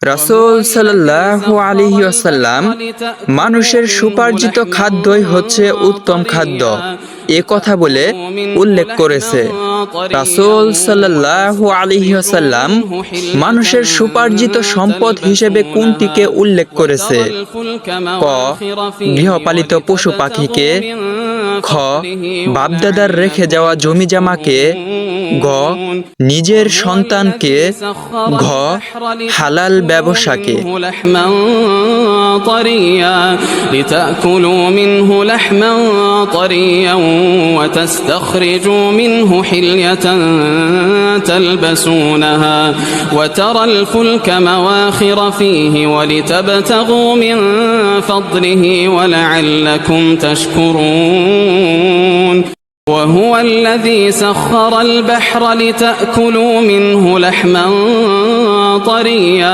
রাসূল সাল্লাল্লাহু আলাইহি ওয়াসাল্লাম মানুষের সুপার্জিত খাদ্যই হচ্ছে উত্তম খাদ্য এ কথা বলে উল্লেখ করেছে। রাসূল সাল্লাল্লাহু আলাইহি ওয়াসাল্লাম মানুষের সুপার্জিত সম্পদ হিসেবে কোনটিকে উল্লেখ করেছে? ক. গৃহপালিত পশু পাখিকে, খ. বাপদাদার রেখে যাওয়া জমি জামাকে, গ. নিজের সন্তানকে, ঘ. হালাল ব্যবসাকে। لتأكلوا منه لحما طريا وتستخرجوا منه حلية تلبسونها وترى الفلك مواخر فيه ولتبتغوا من فضله ولعلكم تشكرون وهو الذي سخر البحر لتأكلوا منه لحما طريا